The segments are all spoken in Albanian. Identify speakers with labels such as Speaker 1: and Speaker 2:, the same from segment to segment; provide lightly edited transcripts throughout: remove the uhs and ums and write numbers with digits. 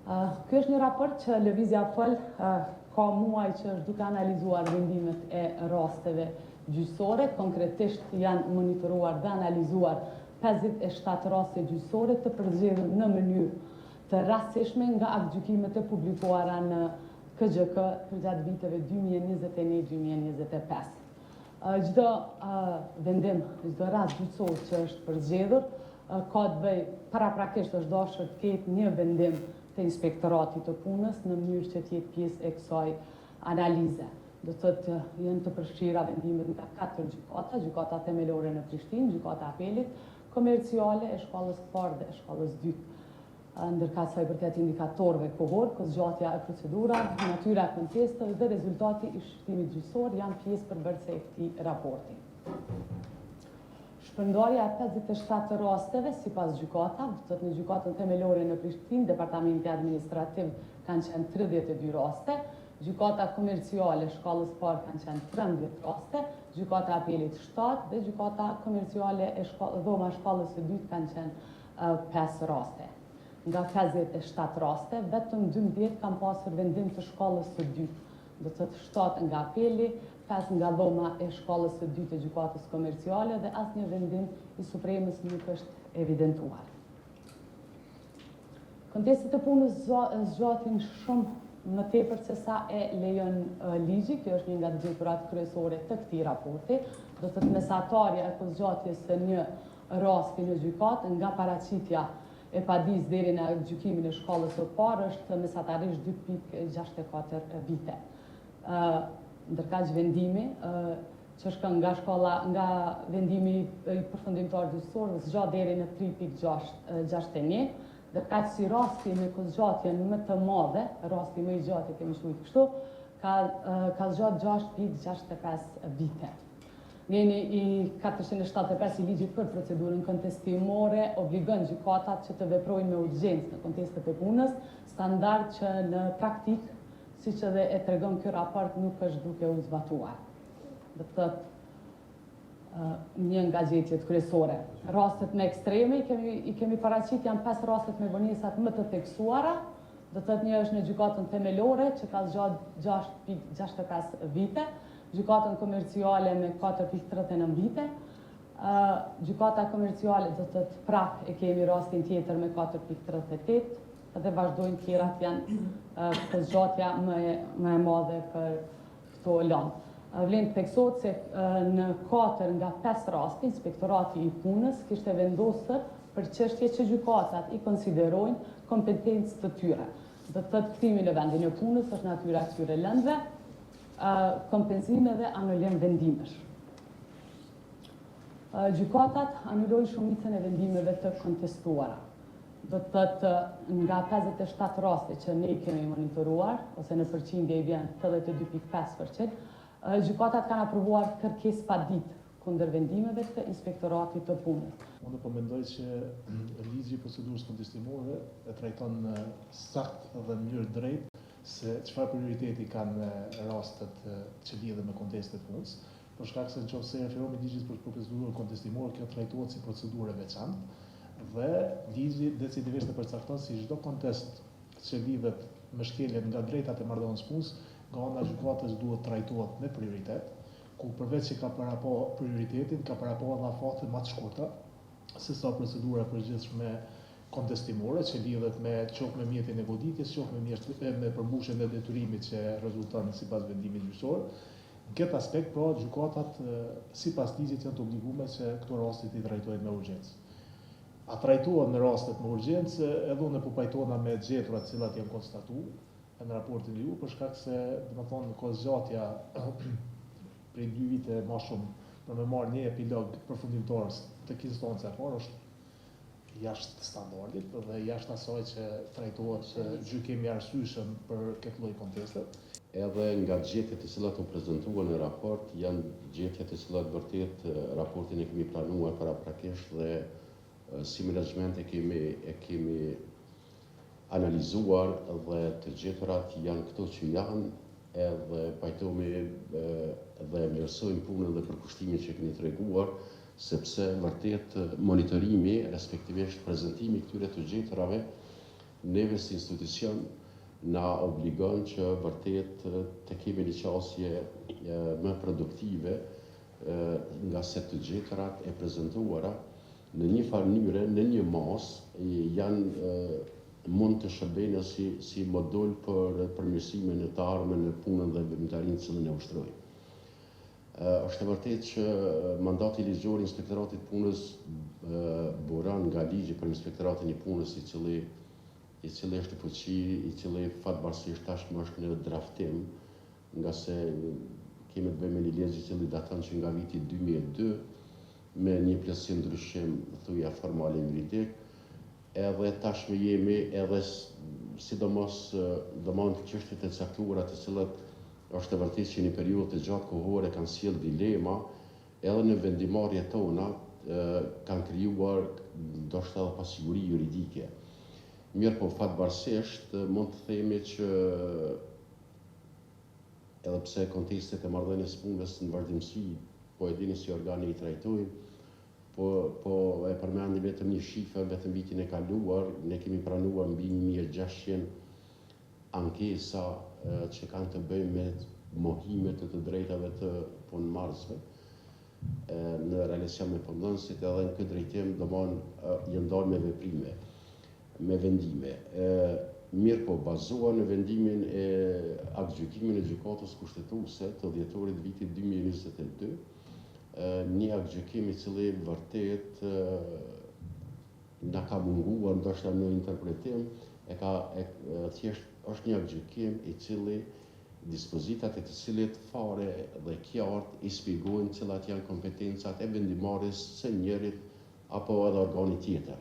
Speaker 1: Ky është një raport që Lëvizja Fol ka muaj që është duke analizuar vendimet e rasteve gjyqësore. Konkretisht janë monitoruar dhe analizuar 57 raste gjyqësore të përzgjedhur në mënyrë të rastishme nga aktgjykimet e publikuara në KGK përgjatë viteve 2021-2025. Çdo vendim, çdo rast gjyqësor që është përzgjedhur ka të bëjë paraprakisht është dashur të ketë një vendim të inspektoratit të punës në mënyrë që të jetë pjesë e kësaj analize. Do thotë janë të përfshira vendimet nga 4 gjykata, gjykata themelore në Prishtinë, gjykata e apelit, komerciale e shkallës së parë dhe e shkallës 2. Ndërka sa i përket indikatorëve kohor, kozgjatja e procedurave, natyra e kontesteve dhe rezultati i shërbimit gjyqësor janë pjesë përbërëse e këtij raporti. Shpërndarja e 57 rasteve sipas gjykatave, do të në gjykatën themelore në Prishtinë, departamenti administrativ kanë qenë 32 raste, gjykata komerciale shkallës parë kanë qenë 13 raste, gjykata e apelit 7 dhe gjykata komerciale e dhoma shkallës së dytë kanë qenë 5 raste. Nga 57 raste, vetëm 12 kanë pasur vendim të shkallës së dytë, do të thotë 7 nga apeli, 5 nga dhoma e shkallës së dytë e gjykatës komerciale dhe asnjë vendim i Supremës nuk është evidentuar. Kontestet e punës zgjatin shumë më tepër se sa e lejon ligji. Kjo është një nga detyrat kryesore të këtij raporti. Do të thotë mesatarja e kozgjatjes së një rasti në gjykatë nga paraqitja e padis deri në gjykimin e shkallës së parë është mesatarisht 2.64 vite. Ndërkaq vendimi që shkon nga vendimi i përfundimtar gjyqësor zgjat deri në 3.61, ndërkaq si rasti me kozgjatjen më të madhe, rasti më i gjatë kemi shkruajtur kështu, ka zgjat 6.65 vite. Njeni i 475 i ligjit për procedurën kontestimore obligon gjykatat që të veprojnë me urgjencë në kontestet e punës, standard që në praktik, siç edhe e tregon ky raport, nuk është duke u zbatuar. Do të thotë një nga gjetjet kryesore. Rastet më ekstreme i kemi paraqit janë 5 rastet me vonesat më të theksuara. Do të thotë një është në gjykatën themelore që ka zgjat 6.65 vite, gjykatën komerciale me 4.39 vite, gjykata komerciale do të thotë prap e kemi rastin tjetër me 4.38 dhe vazhdojnë tjerat janë kozgjatja më e madhe për këto lanë. Vlen të theksohet se në 4 nga 5 raste inspektorati i punës kishte vendosur për çështje që gjykatat i konsiderojnë kompetencë të tyre. Do të thotë kthimi në vendin e punës është natyra e këtyre lëndëve, kompenzime dhe anulim vendimesh. Gjykatat anulojnë shumicën e vendimeve të kontestuara. Do të thotë nga 57 raste që ne kemi monitoruar, ose në përqindje i vjen 82.5%, gjykatat kanë aprovuar kërkesë pa ditë kundër vendimeve të inspektoratit të punës.
Speaker 2: Unë po mendoj që ligji i procedurës kontestimore e trajton saktë dhe në mënyrë drejtë se çfarë prioriteti kanë rastet që lidhen me kontestet punës, për shkak se nëse referohemi ligjit për procedurën kontestimore, kjo trajtohet si procedurë e veçantë dhe ligji decidivisht e përcakton si çdo kontest që lidhet me shkeljen nga drejtat e marrëdhënies punës, nga ana e gjykatës duhet trajtohet me prioritet, ku përveç që ka parapo prioritetin, ka parapo edhe afate më të shkurta, se sa procedura përgjithshme kontestimore që lidhet me qoftë me mjetin e goditjes, qoftë me përmbushjen e detyrimit që rezulton sipas vendimit gjyqësor. Në këtë aspekt, pra, gjykatat sipas ligjit janë të obliguar që këto raste i trajtojnë me urgjencë. A trajtohen në rastet me urgjencë, edhe unë po pajtona me gjeturat të cilat janë konstatuar në raportin e ju, për shkak se, domethënë, kozgjatja prej 2 vite më shumë për me marrë një epilog përfundimtar tek instanca e parë është jashtë standardit dhe jashtë asaj që trajtohet gjykimi i arsyeshëm për këtë lloj konteste.
Speaker 3: Edhe nga gjetjet të cilat u prezantuan në raport janë gjetjet të cilat vërtet raportin e kemi planuar paraprakisht dhe si menaxhment e kemi analizuar dhe të gjeturat janë këto që janë edhe pajtohemi dhe vlerësojmë punën dhe përkushtimin që keni treguar, sepse vërtet monitorimi, respektivisht prezantimi këtyre të gjeturave neve si institucion na obligon që vërtet të kemi një qasje më produktive nga se të gjetërat e prezentuara në një farë mënyre, në një mas, mund të shërbejnë si modul për përmirësimin e të ardhmen në punën dhe veprimtarinë që ne ushtrojmë. Është e vërtet që mandati ligjor i Inspektoratit Punës buron nga ligji për Inspektoratin e Punës i cili është fuqi, i cili fatbarësisht tashmë është në draftim, nga se kemi të bëjmë një ligj i cili daton që nga viti 2002 me një plotësi ndryshim thuja formal e juridik, edhe tashmë jemi edhe sidomos domon çështjet e caktuara të cilat është e vërtetë që një periudhë të gjatë kohore kanë sjellë dilema edhe në vendimarrjet tona kanë krijuar ndoshta edhe pasiguri juridike. Mirë po fatbarësisht mund të themi që edhe pse kontekstet e marrëdhënies punës në vazhdimsi po e dini si organi i trajtojnë, po e përmendim vetëm një shifër, vetëm vitin e kaluar, ne kemi pranuar mbi 1600 ankesa që kanë të bëjnë me mohimet të drejtave të punëmarrësve në relacion me punëdhënësit, edhe në këtë drejtim domon janë dalë me veprime, me vendime. Mirë po bazuar në vendimin e aktgjykimin e gjykatës kushtetuese të dhjetorit vitit 2022, një aktgjykim i cili vërtet na ka munguar ndoshta në interpretim, thjesht është një aktgjykim i cili dispozitat e të cilit fare dhe qartë i shpjegojnë cilat janë kompetencat e vendimarrjes së njërit apo edhe organit tjetër.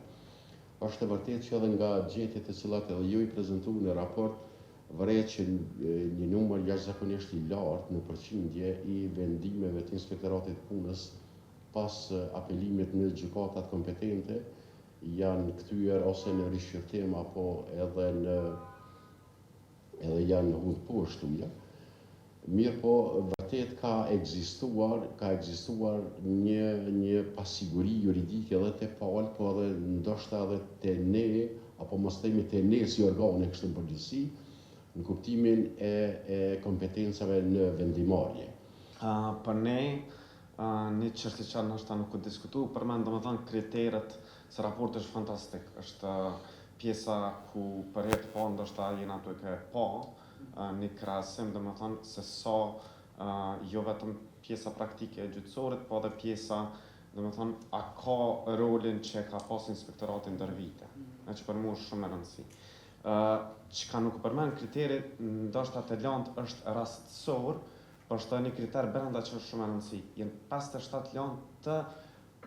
Speaker 3: Është e vërtetë që edhe nga gjetjet e cilat edhe ju i prezantuar në raport vëret që një numër jashtëzakonisht i lartë në përqindje i vendimeve të Inspektoratit Punës pas apelimit në gjykatat kompetente janë kthyer ose në rishqyrtim apo edhe janë hudhë poshtuja. Mirë po vërtet ka ekzistuar një pasiguri juridike edhe te palë, po edhe ndoshta edhe te ne, apo mos themi te ne si organe kështu në përgjithësi, në kuptimin e kompetencave në vendimarrje.
Speaker 4: Për ne, një çështje që ndoshta nuk u diskutu, përmend domethënë kriteret, se raporti është fantastik, është pjesa ku për herë të parë ndoshta jena duke pa një krahasim domethënë se sa jo vetëm pjesa praktike e gjyqësorit, po edhe pjesa domethënë a ka rolin që ka pas inspektorati ndër vite, që për mua është shumë e rëndësishme. Çka nuk përmend kriteri, ndoshta të lantë është rastësor, por është një kriter brenda që është shumë e rëndësishëm. Janë 57 lantë të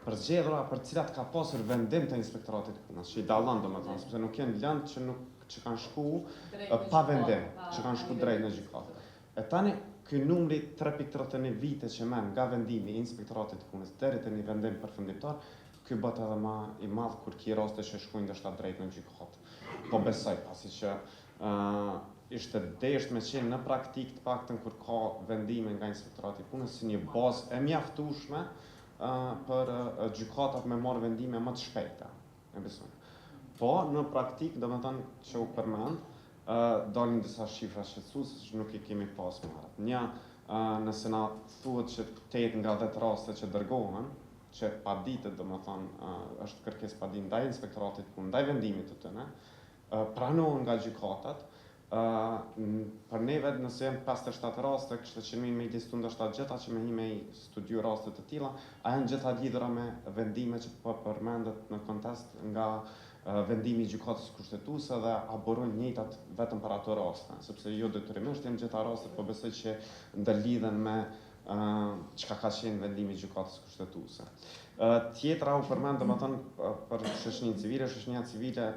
Speaker 4: përzgjedhura për cilat ka pasur vendim të Inspektoratit të Punës, që i dallon domethënë, sepse nuk janë lantë që kanë shku pa vendim, që kanë shku drejt në gjykatë. E tani ky numri 3.31 vite që merr nga vendimi i Inspektoratit të Punës deri te një vendim përfundimtar, ky bëhet edhe më i madh kur ki raste që shkojnë ndoshta drejt në gjykatë. Po besoj, pasi që ishte desht me qenë në praktik të paktën kur ka vendime nga Inspektorati i Punës si një bazë e mjaftueshme për gjykatat me marrë vendime më të shpejta. E besoj. Po në praktik, domethënë që u përmend, dalin disa shifra shqetësuese që nuk i kemi pas më herët. Një, nëse na thuhet që 8 nga 10 raste që dërgohen, që paditet domethënë është kërkesë paditje ndaj Inspektoratit të Punës, ndaj vendimit të tyre, pranohen nga gjykatat. Për neve nëse janë 57 raste, kështu që me listu ndoshta gjeta që me studiu raste të tilla, a janë gjeta lidhura me vendime që po përmendet në kontekst nga vendimi i gjykatës kushtetuese dhe aborojnë njëjtat vetëm për ato raste, sepse jo detyrimisht janë gjeta raste, po besoj që ndërlidhen me çka ka qenë vendimi i gjykatës kushtetuese. Tjetra u përmend domethënë për shoqërinë civile, shoqëria civile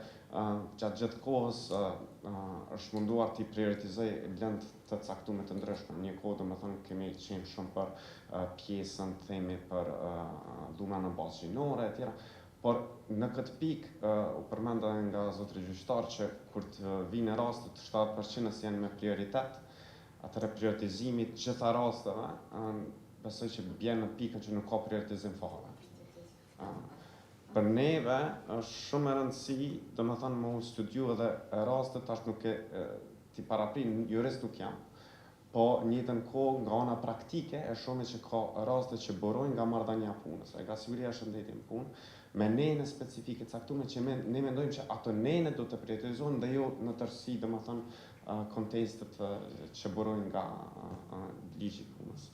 Speaker 4: gjatë gjithë kohës është munduar të prioritizoj lëndë të caktuara të ndryshme. Një kohë domethënë kemi qenë shumë për pjesën themi për dhuna në bazë gjinore e tjera, por në këtë pikë u përmend edhe nga zotëri gjyqtar që kur të vinë rastet 7% janë me prioritet, atëherë prioritizimi të gjitha rasteve besoj që bjen në pikën që nuk ka prioritizim fare. Për neve është shumë e rëndësi, domethënë më u studiu edhe rastet tash nuk e ti paraprin, jurist nuk jam. Po njëtën kohë nga ana praktike e shumë që ka raste që burojnë nga marrëdhënia punës, e nga siguria e shëndetit në punë, me nene specifike caktuar që ne mendojmë që ato nene do të prioritizohen dhe jo në tërësi, domethënë kontestet që burojnë nga ligji i punës.